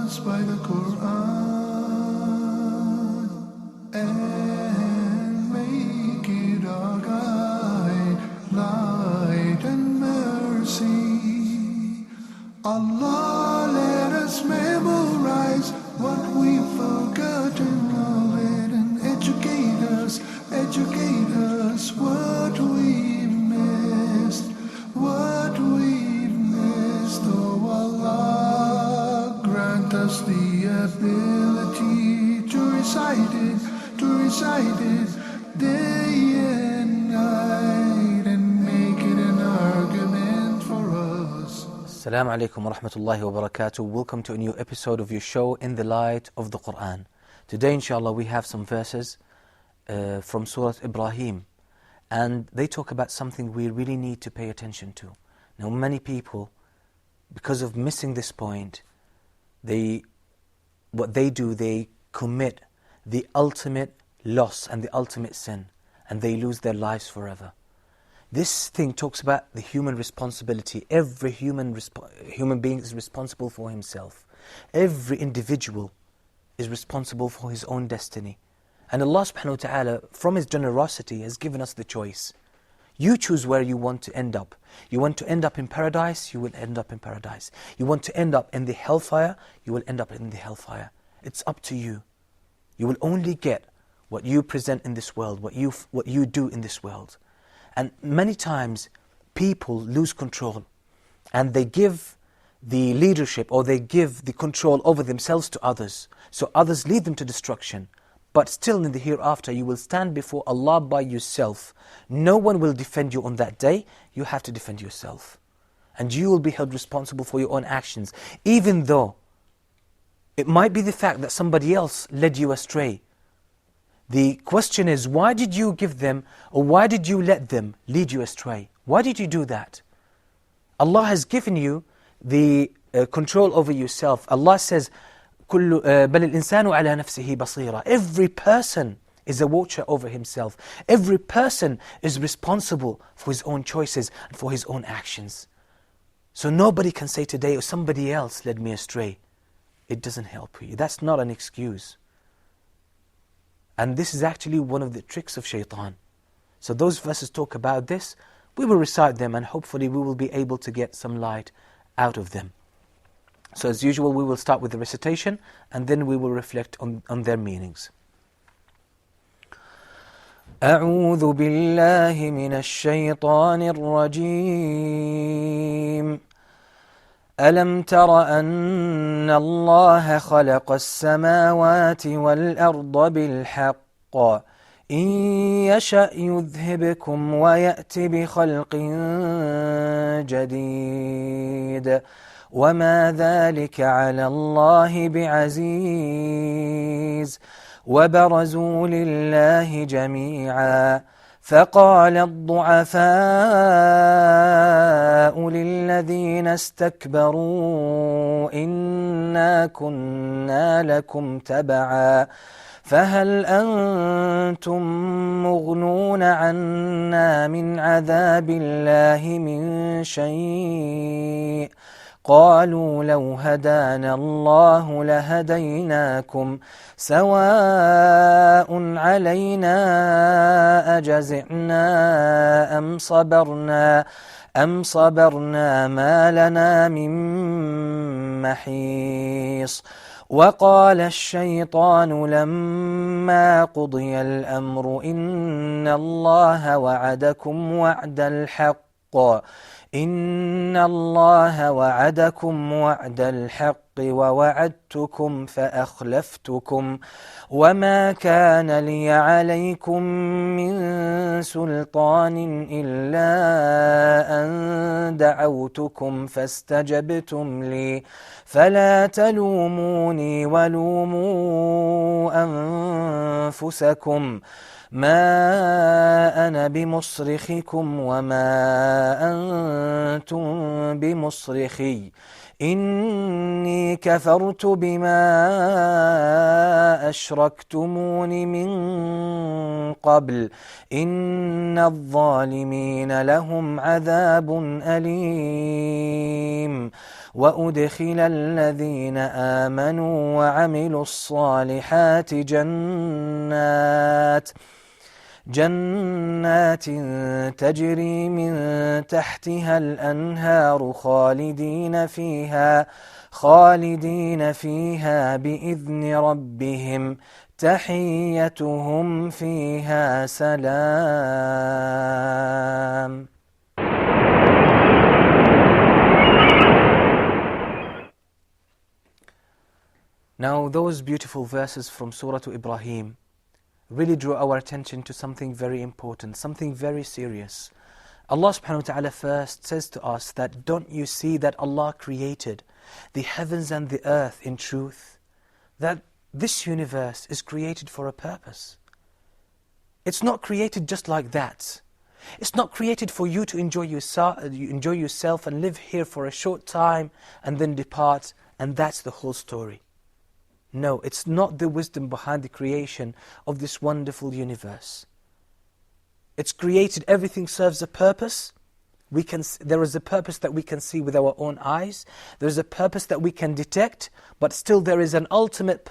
us by the Qur'an and make it our guide, light and mercy. Allah, let us memorize what we've forgotten of it and educate us what we've missed, oh Allah, grant us the ability to recite it day and night and make it an argument for us. Assalamu alaikum wa rahmatullahi wa barakatuh. Welcome to a new episode of your show In the Light of the Qur'an. Today inshallah we have some verses from Surah Ibrahim, and they talk about something we really need to pay attention to. Now many people, because of missing this point, they commit the ultimate loss and the ultimate sin, and they lose their lives forever. This thing talks about the human responsibility. Every human being is responsible for himself. Every individual is responsible for his own destiny. And Allah subhanahu wa ta'ala, from His generosity, has given us the choice. You choose where you want to end up. You want to end up in paradise, you will end up in paradise. You want to end up in the hellfire, you will end up in the hellfire. It's up to you. You will only get what you present in this world, what you do in this world. And many times people lose control and they give the leadership or they give the control over themselves to others. So others lead them to destruction. But still in the hereafter you will stand before Allah by yourself. No one will defend you on that day. You have to defend yourself. And you will be held responsible for your own actions. Even though it might be the fact that somebody else led you astray. The question is, why did you give them, or why did you let them lead you astray? Why did you do that? Allah has given you the control over yourself. Allah says, بَلِ الْإِنسَانُ عَلَى نَفْسِهِ بَصِيرًا. Every person is a watcher over himself. Every person is responsible for his own choices and for his own actions. So nobody can say today, or somebody else led me astray. It doesn't help you. That's not an excuse. And this is actually one of the tricks of shaitan. So those verses talk about this. We will recite them and hopefully we will be able to get some light out of them. So as usual, we will start with the recitation and then we will reflect on their meanings. أعوذ بالله من الشيطان الرجيم. ألم تر أن الله خلق السماوات والأرض بالحق إن يشأ يذهبكم ويأت بخلق جديد وما ذلك على الله بعزيز وبرزوا لله جميعا فقال الضعفاء للذين استكبروا إنا كنا لكم تبعا فهل أنتم مغنون عنا من عذاب الله من شيء قالوا لو هدانا الله لهديناكم سواء علينا أجزعنا أم صبرنا ما لنا من محيص وقال الشيطان لما قضي الأمر إن الله وعدكم وعد الحق ووعدتكم فأخلفتكم وما كان لي عليكم من سلطان إلا أن دعوتكم فاستجبتم لي فلا تلوموني ولوموا أنفسكم ما أنا بمصرخكم وما أنتم بمصرخي إني كفرت بما أشركتمون من قبل إن الظالمين لهم عذاب أليم وأدخل الذين آمنوا وعملوا الصالحات جنات تجري من تحتها الأنهار خالدين فيها بإذن ربهم تحيتهم فيها سلام. Now those beautiful verses from Surah Ibrahim really draw our attention to something very important, something very serious. Allah subhanahu wa ta'ala first says to us that don't you see that Allah created the heavens and the earth in truth? That this universe is created for a purpose. It's not created just like that. It's not created for you to enjoy yourself and live here for a short time and then depart, and that's the whole story. No, it's not the wisdom behind the creation of this wonderful universe. It's created, everything serves a purpose. There is a purpose that we can see with our own eyes. There is a purpose that we can detect, but still there is an ultimate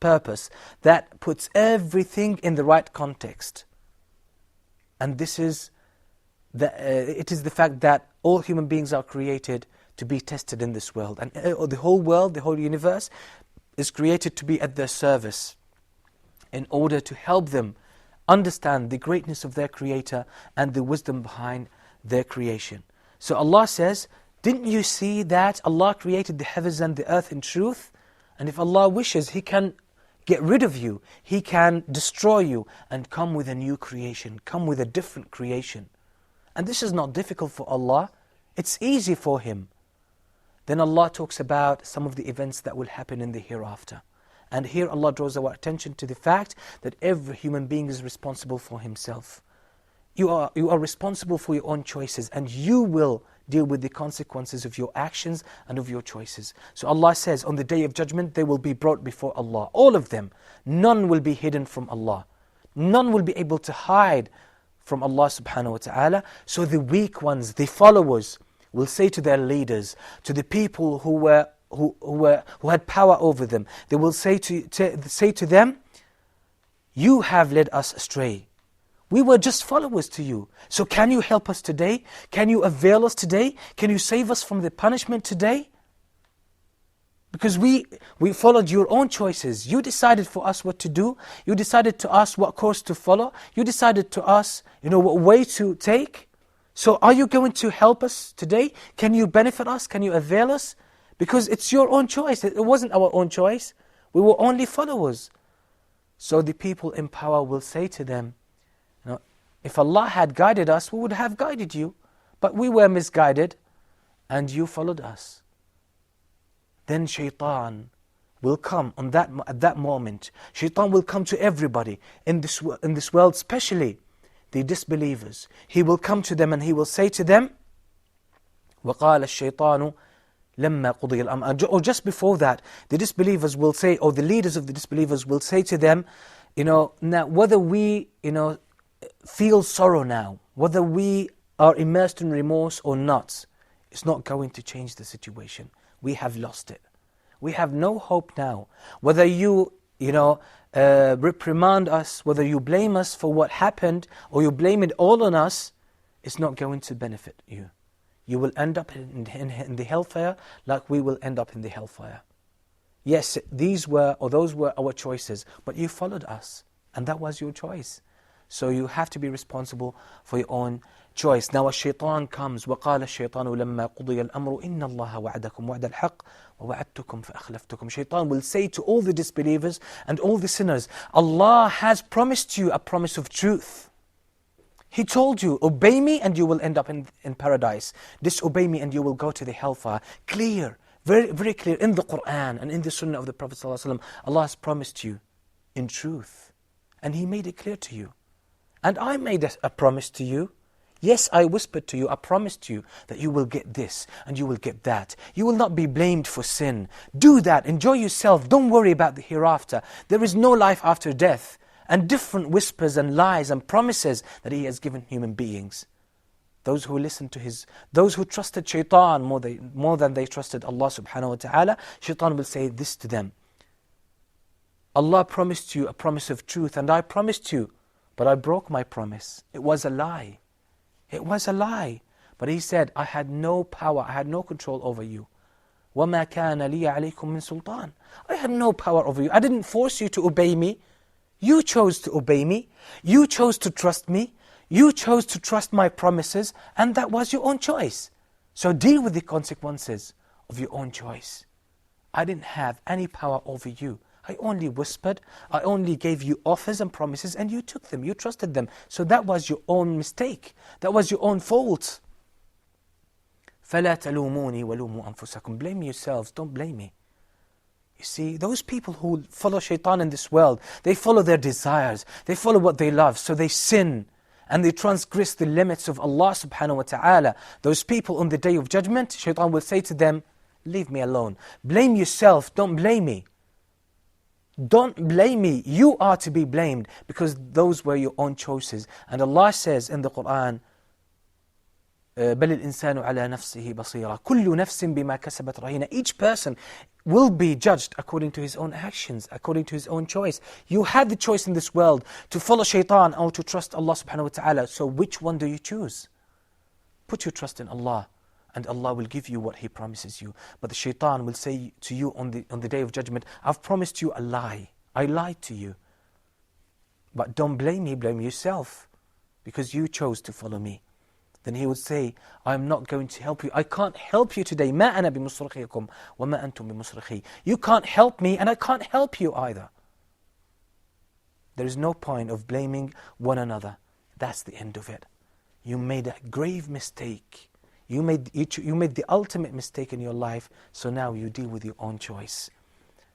purpose that puts everything in the right context. And this is it is the fact that all human beings are created to be tested in this world. And the whole world, the whole universe, is created to be at their service in order to help them understand the greatness of their Creator and the wisdom behind their creation. So Allah says, didn't you see that Allah created the heavens and the earth in truth? And if Allah wishes, He can get rid of you. He can destroy you and come with a new creation, come with a different creation. And this is not difficult for Allah. It's easy for Him. Then Allah talks about some of the events that will happen in the hereafter. And here Allah draws our attention to the fact that every human being is responsible for himself. You are responsible for your own choices, and you will deal with the consequences of your actions and of your choices. So Allah says, on the Day of Judgment, they will be brought before Allah. All of them. None will be hidden from Allah. None will be able to hide from Allah subhanahu wa ta'ala. So the weak ones, the followers, will say to their leaders, to the people who had power over them, they will say to them, you have led us astray. We were just followers to you. So can you help us today? Can you avail us today? Can you save us from the punishment today? Because we followed your own choices. You decided for us what to do. You decided to us what course to follow. You decided to us, what way to take. So are you going to help us today? Can you benefit us? Can you avail us? Because it's your own choice. It wasn't our own choice. We were only followers. So the people in power will say to them, if Allah had guided us, we would have guided you. But we were misguided and you followed us. Then shaitan will come at that moment. Shaitan will come to everybody in this world, especially the disbelievers. He will come to them and he will say to them, وَقَالَ الشَّيْطَانُ لَمَّا قُضِيَ الْأَمْرُ. Or just before that, the disbelievers will say, or the leaders of the disbelievers will say to them, now whether we, feel sorrow now, whether we are immersed in remorse or not, it's not going to change the situation. We have lost it. We have no hope now. Whether you, reprimand us, whether you blame us for what happened, or you blame it all on us, it's not going to benefit you. You will end up in the hellfire like we will end up in the hellfire. Yes, those were our choices, but you followed us, and that was your choice. So you have to be responsible for your own choice. Now الشيطان comes, وقال الشيطان لما قضي الأمر إن الله وعدكم وعد الحق ووعدتكم فأخلفتكم. Shaitan will say to all the disbelievers and all the sinners, Allah has promised you a promise of truth. He told you, obey me and you will end up in paradise. Disobey me and you will go to the hellfire. Clear, very, very clear in the Qur'an and in the Sunnah of the Prophet ﷺ. Allah has promised you in truth. And He made it clear to you. And I made a promise to you. Yes, I whispered to you, I promised you that you will get this and you will get that. You will not be blamed for sin. Do that, enjoy yourself, don't worry about the hereafter. There is no life after death. And different whispers and lies and promises that He has given human beings. Those who listened to those who trusted shaitan more than they trusted Allah subhanahu wa ta'ala, shaitan will say this to them. Allah promised you a promise of truth and I promised you, but I broke my promise. It was a lie. It was a lie. But He said, I had no power, I had no control over you. وَمَا كَانَ لِيَ عَلَيْكُم مِّن سُلْطَانٍ. I had no power over you. I didn't force you to obey me. You chose to obey me. You chose to trust me. You chose to trust my promises, and that was your own choice. So deal with the consequences of your own choice. I didn't have any power over you. I only whispered, I only gave you offers and promises, and you took them, you trusted them. So that was your own mistake. That was your own fault. فَلَا تَلُومُونِي وَلُومُوا أَنفُسَكُمْ. Blame yourselves, don't blame me. You see, those people who follow shaitan in this world, they follow their desires, they follow what they love, so they sin. And they transgress the limits of Allah subhanahu wa ta'ala. Those people on the Day of Judgment, shaitan will say to them, leave me alone. Blame yourself, don't blame me. Don't blame me. You are to be blamed because those were your own choices. And Allah says in the Qur'an, بَلِ الْإِنسَانُ عَلَى نَفْسِهِ بَصِيرًا كُلُّ نَفْسٍ بِمَا كَسَبَتْ رَهِينًا. Each person will be judged according to his own actions, according to his own choice. You had the choice in this world to follow shaitan or to trust Allah subhanahu wa ta'ala. So which one do you choose? Put your trust in Allah and Allah will give you what He promises you. But the shaitan will say to you on the Day of Judgment, I've promised you a lie. I lied to you. But don't blame me, blame yourself because you chose to follow me. Then he would say, I'm not going to help you. I can't help you today. مَا أَنَا بِمُصْرِخِكُمْ وَمَا أَنْتُمْ بِمُصْرِخِي. You can't help me and I can't help you either. There is no point of blaming one another. That's the end of it. You made a grave mistake. You made the ultimate mistake in your life, so now you deal with your own choice.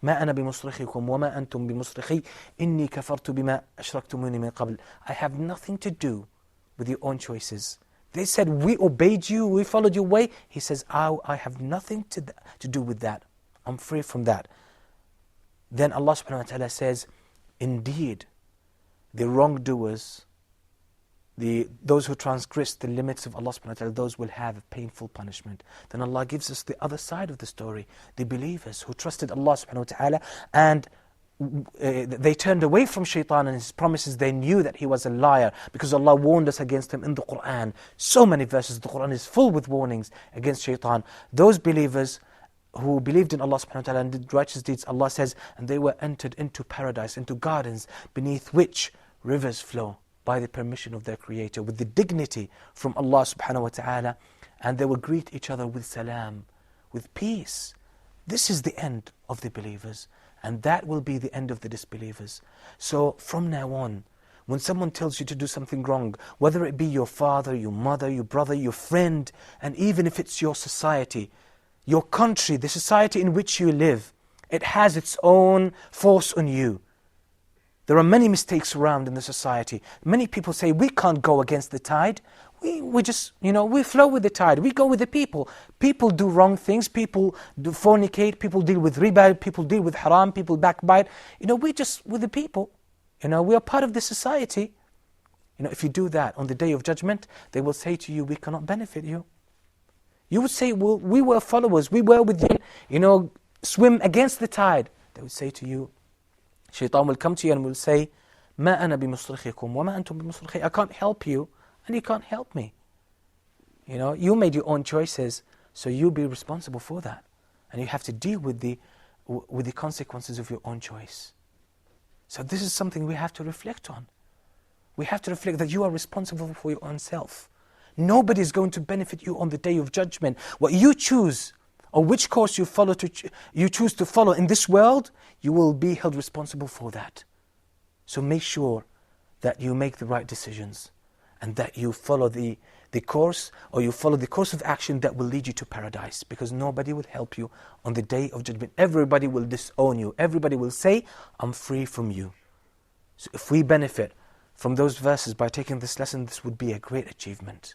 ما أنا بمصرخكم وما أنتم بمصرخي إني كفرت بما أشركتموني من قبل. I have nothing to do with your own choices. They said, we obeyed you, we followed your way. He says, I have nothing to do with that. I'm free from that. Then Allah subhanahu wa ta'ala says, indeed, the wrongdoers, those who transgress the limits of Allah subhanahu wa ta'ala, those will have a painful punishment. Then Allah gives us the other side of the story, the believers who trusted Allah subhanahu wa ta'ala and they turned away from shaitan and his promises. They knew that he was a liar because Allah warned us against him in the Qur'an. So many verses, the Qur'an is full with warnings against shaitan. Those believers who believed in Allah subhanahu wa ta'ala and did righteous deeds, Allah says, and they were entered into paradise, into gardens beneath which rivers flow by the permission of their Creator, with the dignity from Allah subhanahu wa ta'ala, and they will greet each other with salam, with peace. This is the end of the believers. And that will be the end of the disbelievers. So from now on, when someone tells you to do something wrong, whether it be your father, your mother, your brother, your friend, and even if it's your society, your country, the society in which you live, it has its own force on you. There are many mistakes around in the society. Many people say, we can't go against the tide. We just, we flow with the tide. We go with the people. People do wrong things. People do fornicate. People deal with riba. People deal with haram. People backbite. We're just with the people. We are part of the society. If you do that on the Day of Judgment, they will say to you, we cannot benefit you. You would say, well, we were followers. We were with you. Swim against the tide. They would say to you, Shaitan will come to you and will say, ما أنا بمصرخكم وما أنتم بمصرخي. I can't help you. And you can't help me. You made your own choices, so you be responsible for that. And you have to deal with the consequences of your own choice. So this is something we have to reflect on. We have to reflect that you are responsible for your own self. Nobody is going to benefit you on the Day of Judgment. What you choose, or which course you choose to follow in this world, you will be held responsible for that. So make sure that you make the right decisions. And that you follow the course, or you follow the course of action that will lead you to paradise. Because nobody will help you on the Day of Judgment. Everybody will disown you. Everybody will say, I'm free from you. So if we benefit from those verses by taking this lesson, this would be a great achievement.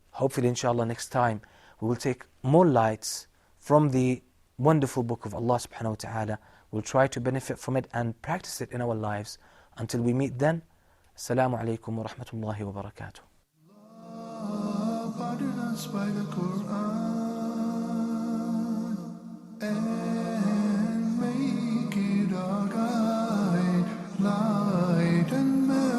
Hopefully, inshallah, next time we will take more lights from the wonderful book of Allah subhanahu wa ta'ala. We'll try to benefit from it and practice it in our lives. Until we meet then, Assalamu alaikum wa rahmatullahi wa barakatuh. Pardon us by the Qur'an and make it our guide, light and mercy.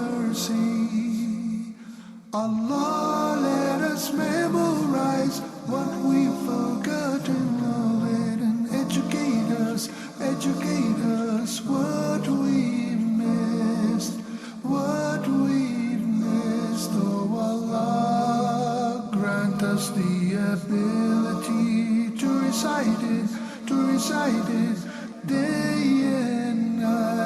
Allah, let us memorize what we've forgotten of it and educate us what we've missed, oh Allah. Grant us the ability to recite it day and night.